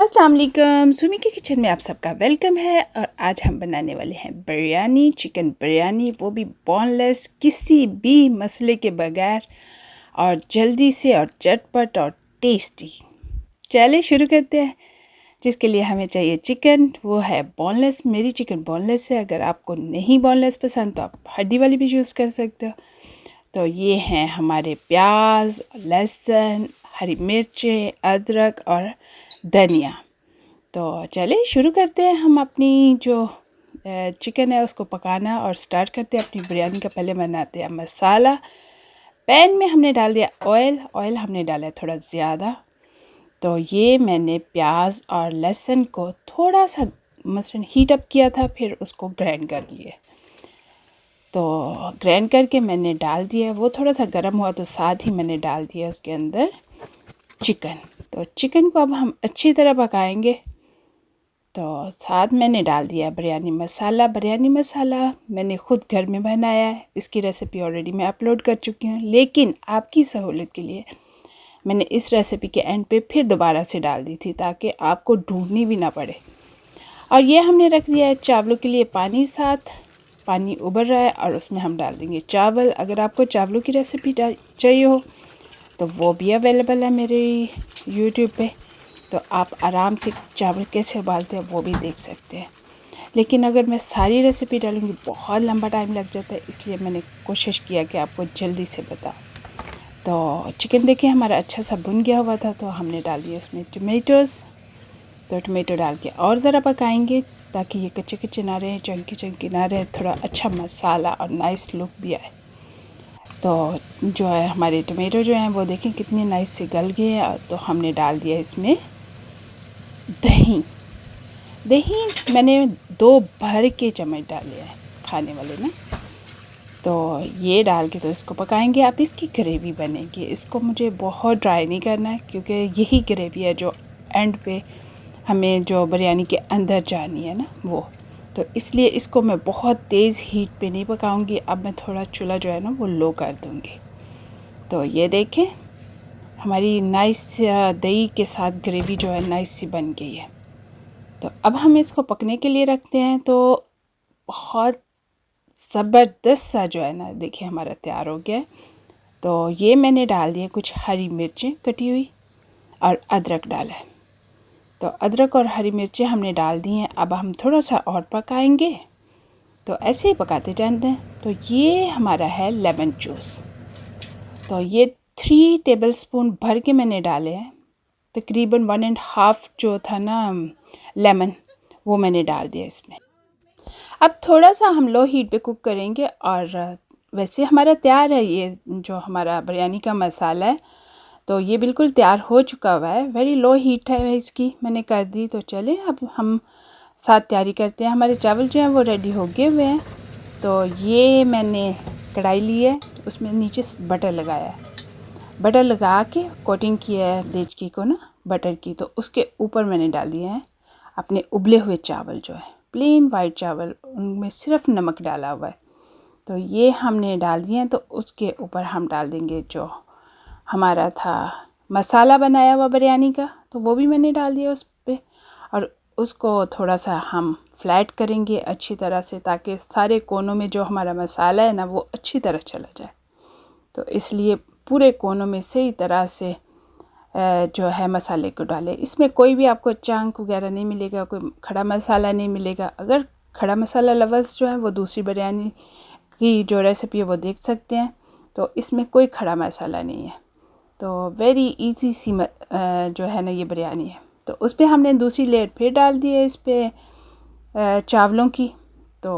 अस्सलाम वालेकुम। सुमी के किचन में आप सबका वेलकम है। और आज हम बनाने वाले हैं बिरयानी, चिकन बिरयानी, वो भी बोनलेस, किसी भी मसाले के बगैर, और जल्दी से और झटपट और टेस्टी। चलिए शुरू करते हैं। जिसके लिए हमें चाहिए चिकन, वो है बोनलेस। मेरी चिकन बोनलेस है। अगर आपको नहीं बोनलेस पसंद तो आप हड्डी वाली भी यूज़ कर सकते हो। तो ये हैं हमारे प्याज, लहसुन, हरी मिर्चें, अदरक और धनिया। तो चलिए शुरू करते हैं। हम अपनी जो चिकन है उसको पकाना और स्टार्ट करते हैं। अपनी बिरयानी का पहले बनाते हैं मसाला। पैन में हमने डाल दिया ऑयल हमने डाला है थोड़ा ज़्यादा। तो ये मैंने प्याज और लहसुन को थोड़ा सा मसलन हीट अप किया था, फिर उसको ग्राइंड कर लिए। तो ग्राइंड करके मैंने डाल दिया। वो थोड़ा सा गर्म हुआ तो साथ ही मैंने डाल दिया उसके अंदर चिकन। तो चिकन को अब हम अच्छी तरह पकाएंगे। तो साथ मैंने डाल दिया बिरयानी मसाला। बिरयानी मसाला मैंने ख़ुद घर में बनाया है। इसकी रेसिपी ऑलरेडी मैं अपलोड कर चुकी हूँ, लेकिन आपकी सहूलियत के लिए मैंने इस रेसिपी के एंड पे फिर दोबारा से डाल दी थी, ताकि आपको ढूंढनी भी ना पड़े। और ये हमने रख दिया है चावलों के लिए पानी। साथ पानी उबल रहा है और उसमें हम डाल देंगे चावल। अगर आपको चावलों की रेसिपी चाहिए हो तो वो भी अवेलेबल है मेरे यूट्यूब पे। तो आप आराम से चावल कैसे उबालते हैं वो भी देख सकते हैं। लेकिन अगर मैं सारी रेसिपी डालूँगी बहुत लंबा टाइम लग जाता है, इसलिए मैंने कोशिश किया कि आपको जल्दी से बताऊँ। तो चिकन देखिए हमारा अच्छा सा भुन गया हुआ था। तो हमने डाल दिया इसमें टमेटोज़। तो टमेटो डाल के और ज़रा पकाएंगे, ताकि ये कच्चे कच्चे ना रहे, चंकी चंकी ना रहे, थोड़ा अच्छा मसाला और नाइस लुक भी आए। तो जो है हमारे टमेटो जो हैं वो देखें कितने नाइस से गल गए हैं। तो हमने डाल दिया इसमें दही मैंने 2 भर के चम्मच डाले हैं खाने वाले ना। तो ये डाल के तो इसको पकाएंगे। अब इसकी ग्रेवी बनेगी। इसको मुझे बहुत ड्राई नहीं करना है, क्योंकि यही ग्रेवी है जो एंड पे हमें जो बिरयानी के अंदर जानी है ना वो। तो इसलिए इसको मैं बहुत तेज़ हीट पे नहीं पकाऊंगी। अब मैं थोड़ा चूल्हा जो है ना वो लो कर दूंगी। तो ये देखें हमारी नाइस दही के साथ ग्रेवी जो है नाइस सी बन गई है। तो अब हम इसको पकने के लिए रखते हैं। तो बहुत ज़बरदस्त सा जो है ना देखिए हमारा तैयार हो गया है। तो ये मैंने डाल दिए कुछ हरी मिर्चें कटी हुई और अदरक डाला है। तो अदरक और हरी मिर्चें हमने डाल दी हैं। अब हम थोड़ा सा और पकाएंगे। तो ऐसे ही पकाते जाते हैं। तो ये हमारा है लेमन जूस। तो ये 3 टेबलस्पून भर के मैंने डाले हैं। तकरीबन 1.5 जो था ना लेमन, वो मैंने डाल दिया इसमें। अब थोड़ा सा हम लो हीट पे कुक करेंगे। और वैसे हमारा तैयार है ये जो हमारा बिरयानी का मसाला है। तो ये बिल्कुल तैयार हो चुका हुआ है। वेरी लो हीट है इसकी, मैंने कर दी। तो चले अब हम साथ तैयारी करते हैं। हमारे चावल जो हैं वो रेडी हो गए हुए हैं। तो ये मैंने कढ़ाई ली है, उसमें नीचे बटर लगाया है। बटर लगा के कोटिंग किया है देचकी को ना बटर की। तो उसके ऊपर मैंने डाल दिए हैं अपने उबले हुए चावल, जो है प्लेन वाइट चावल, उनमें सिर्फ नमक डाला हुआ है। तो ये हमने डाल दिए हैं। तो उसके ऊपर हम डाल देंगे जो हमारा था मसाला बनाया हुआ बिरयानी का। तो वो भी मैंने डाल दिया उस पर। और उसको थोड़ा सा हम फ्लैट करेंगे अच्छी तरह से, ताकि सारे कोनों में जो हमारा मसाला है ना वो अच्छी तरह चला जाए। तो इसलिए पूरे कोनों में सही तरह से जो है मसाले को डालें। इसमें कोई भी आपको चंक वगैरह नहीं मिलेगा, कोई खड़ा मसाला नहीं मिलेगा। अगर खड़ा मसाला लवर्स जो है वो दूसरी बिरयानी की जो रेसिपी है वो देख सकते हैं। तो इसमें कोई खड़ा मसाला नहीं है। तो वेरी इजी सी जो है ना ये बिरयानी है। तो उस पर हमने दूसरी लेयर फिर डाल दी है इस पर चावलों की। तो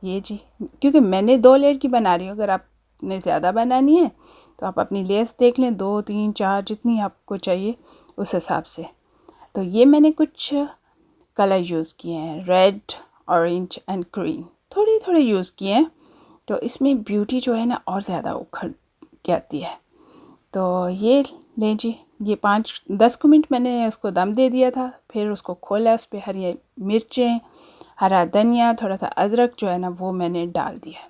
ये जी, क्योंकि मैंने 2 लेयर की बना रही हूँ। अगर आपने ज़्यादा बनानी है तो आप अपनी लेयर्स देख लें, 2 3 4 जितनी आपको चाहिए उस हिसाब से। तो ये मैंने कुछ कलर यूज़ किए हैं, रेड, ऑरेंज एंड ग्रीन, थोड़े थोड़े यूज़ किए हैं। तो इसमें ब्यूटी जो है ना और ज़्यादा उखड़ जाती है। तो ये लें जी, ये 5-10 मिनट मैंने उसको दम दे दिया था। फिर उसको खोला, उस पर हरी मिर्चें, हरा धनिया, थोड़ा सा अदरक जो है ना वो मैंने डाल दिया।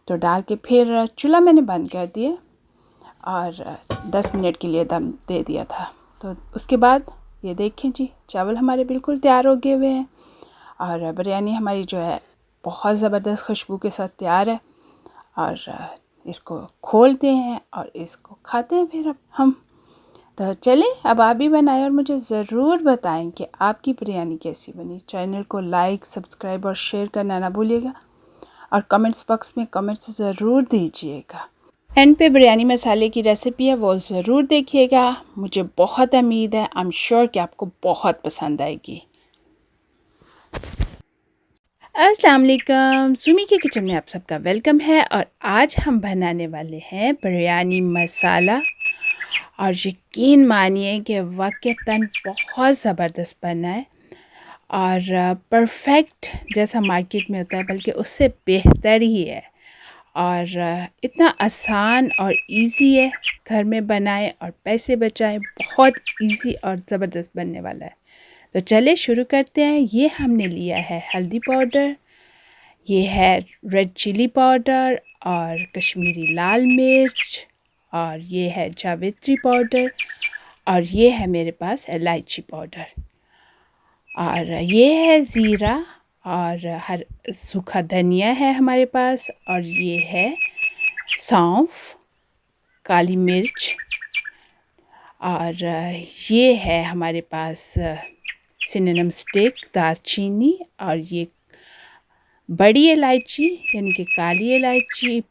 तो डाल के फिर चूल्हा मैंने बंद कर दिया और 10 मिनट के लिए दम दे दिया था। तो उसके बाद ये देखें जी, चावल हमारे बिल्कुल तैयार हो गए हुए हैं और बिरयानी हमारी जो है बहुत ज़बरदस्त खुशबू के साथ तैयार है। और इसको खोलते हैं और इसको खाते हैं फिर अब हम। तो चलें, अब आप भी बनाएं और मुझे ज़रूर बताएं कि आपकी बिरयानी कैसी बनी। चैनल को लाइक, सब्सक्राइब और शेयर करना ना भूलिएगा और कमेंट्स बॉक्स में कमेंट्स ज़रूर दीजिएगा। एंड पे बिरयानी मसाले की रेसिपी है, वो ज़रूर देखिएगा। मुझे बहुत उम्मीद है, आई एम श्योर कि आपको बहुत पसंद आएगी। अस्सलाम वालेकुम, सुमी के किचन में आप सबका वेलकम है। और आज हम बनाने वाले हैं बिरयानी मसाला और यकीन मानिए कि वाक़ईतन बहुत ज़बरदस्त बना है और परफेक्ट जैसा मार्केट में होता है, बल्कि उससे बेहतर ही है। और इतना आसान और इजी है, घर में बनाएं और पैसे बचाएं। बहुत इजी और ज़बरदस्त बनने वाला है। तो चले शुरू करते हैं। ये हमने लिया है हल्दी पाउडर, ये है रेड चिली पाउडर और कश्मीरी लाल मिर्च, और ये है जावित्री पाउडर, और ये है मेरे पास इलायची पाउडर, और ये है ज़ीरा, और हर सूखा धनिया है हमारे पास, और ये है सौंफ, काली मिर्च, और ये है हमारे पास सिनेमन स्टिक, दालचीनी, और ये बड़ी इलायची यानी कि काली इलायची,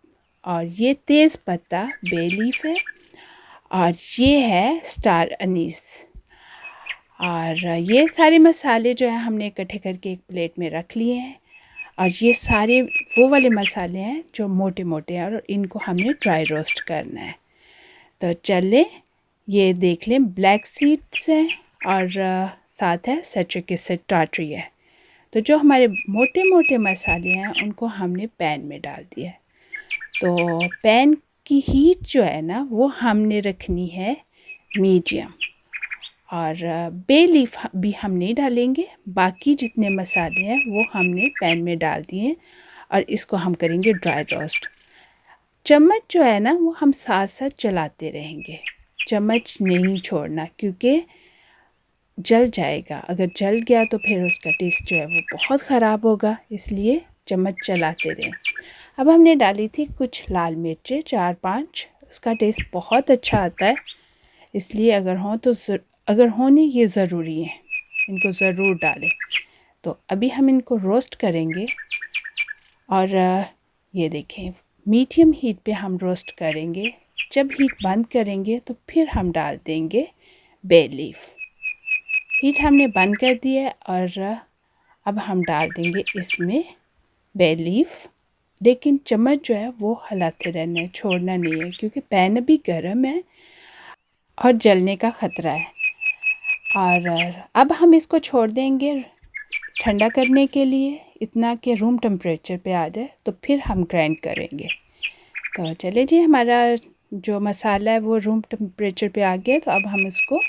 और ये तेज़ पत्ता बे लीफ है, और ये है स्टार अनीस। और ये सारे मसाले जो है हमने इकट्ठे करके एक प्लेट में रख लिए हैं। और ये सारे वो वाले मसाले हैं जो मोटे मोटे हैं और इनको हमने ड्राई रोस्ट करना है। तो चलें, ये देख लें, ब्लैक सीड्स हैं और साथ है सिट्रिक एसिड टार्टरी है। तो जो हमारे मोटे मोटे मसाले हैं उनको हमने पैन में डाल दिया है। तो पैन की हीट जो है ना, वो हमने रखनी है मीडियम। और बे लीफ भी हम नहीं डालेंगे, बाकी जितने मसाले हैं वो हमने पैन में डाल दिए और इसको हम करेंगे ड्राई रोस्ट। चम्मच जो है ना, वो हम साथ साथ चलाते रहेंगे, चम्मच नहीं छोड़ना, क्योंकि जल जाएगा। अगर जल गया तो फिर उसका टेस्ट जो है वो बहुत ख़राब होगा, इसलिए चम्मच चलाते रहें। अब हमने डाली थी कुछ लाल मिर्चें, 4-5, उसका टेस्ट बहुत अच्छा आता है, इसलिए अगर होने ये ज़रूरी है, इनको ज़रूर डालें। तो अभी हम इनको रोस्ट करेंगे और ये देखें, मीडियम हीट पे हम रोस्ट करेंगे। जब हीट बंद करेंगे तो फिर हम डाल देंगे बे लीफ। हीट हमने बंद कर दी है और अब हम डाल देंगे इसमें बे लीफ, लेकिन चम्मच जो है वो हिलाते रहना है, छोड़ना नहीं है, क्योंकि पैन अभी गर्म है और जलने का ख़तरा है। और अब हम इसको छोड़ देंगे ठंडा करने के लिए, इतना कि रूम टेम्परेचर पे आ जाए, तो फिर हम ग्राइंड करेंगे। तो चले जी, हमारा जो मसाला है वो रूम टेम्परेचर पे आ गया। तो अब हम इसको,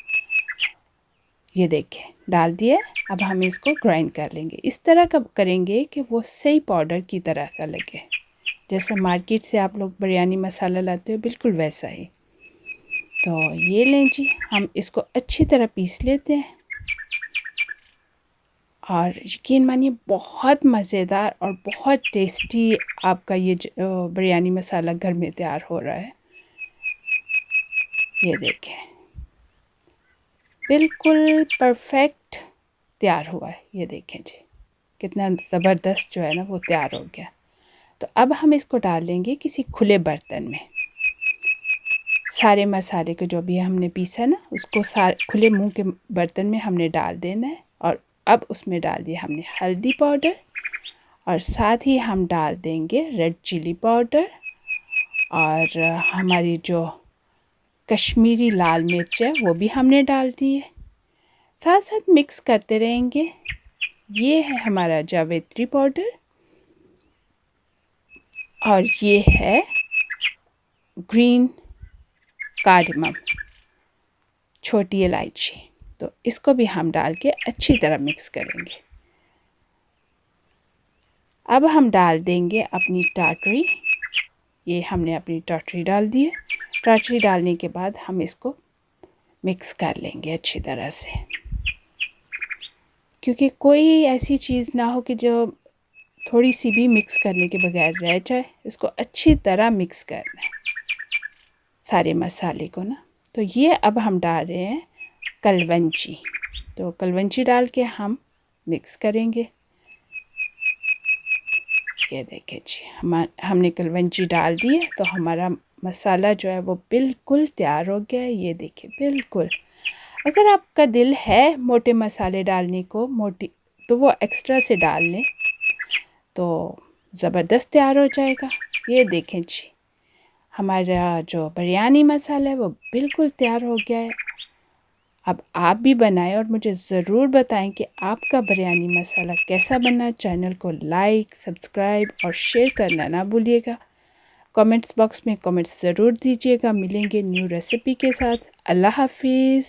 ये देखें, डाल दिए। अब हम इसको ग्राइंड कर लेंगे। इस तरह का करेंगे कि वो सही पाउडर की तरह का लगे, जैसे मार्केट से आप लोग बिरयानी मसाला लाते हो, बिल्कुल वैसा ही। तो ये लें जी, हम इसको अच्छी तरह पीस लेते हैं और यकीन मानिए बहुत मज़ेदार और बहुत टेस्टी आपका ये बिरयानी मसाला घर में तैयार हो रहा है। ये देखें, बिल्कुल परफेक्ट तैयार हुआ है। ये देखें जी, कितना ज़बरदस्त जो है ना वो तैयार हो गया। तो अब हम इसको डाल लेंगे किसी खुले बर्तन में। सारे मसाले को जो भी हमने पीसा ना, उसको खुले मुंह के बर्तन में हमने डाल देना है। और अब उसमें डाल दिया हमने हल्दी पाउडर, और साथ ही हम डाल देंगे रेड चिली पाउडर, और हमारी जो कश्मीरी लाल मिर्च है वो भी हमने डाल दी है। साथ साथ मिक्स करते रहेंगे। ये है हमारा जावित्री पाउडर, और ये है ग्रीन कार्डमम, छोटी इलायची। तो इसको भी हम डाल के अच्छी तरह मिक्स करेंगे। अब हम डाल देंगे अपनी टाटरी। ये हमने अपनी टाटरी डाल दी है। टाटरी डालने के बाद हम इसको मिक्स कर लेंगे अच्छी तरह से। क्योंकि कोई ऐसी चीज़ ना हो कि जो थोड़ी सी भी मिक्स करने के बगैर रह जाए। इसको अच्छी तरह मिक्स करना है सारे मसाले को ना। तो ये अब हम डाल रहे हैं कलवंजी। तो कलवंजी डाल के हम मिक्स करेंगे। ये देखिए जी, हमने कलवंजी डाल दी है तो हमारा मसाला जो है वो बिल्कुल तैयार हो गया है। ये देखिए बिल्कुल। अगर आपका दिल है मोटे मसाले डालने को, मोटी, तो वो एक्स्ट्रा से डाल लें तो ज़बरदस्त तैयार हो जाएगा। ये देखें जी, हमारा जो बिरयानी मसाला है वो बिल्कुल तैयार हो गया है। अब आप भी बनाएं और मुझे ज़रूर बताएं कि आपका बिरयानी मसाला कैसा बना। चैनल को लाइक, सब्सक्राइब और शेयर करना ना भूलिएगा। कमेंट्स बॉक्स में कमेंट्स ज़रूर दीजिएगा। मिलेंगे न्यू रेसिपी के साथ। अल्लाह हाफिज़।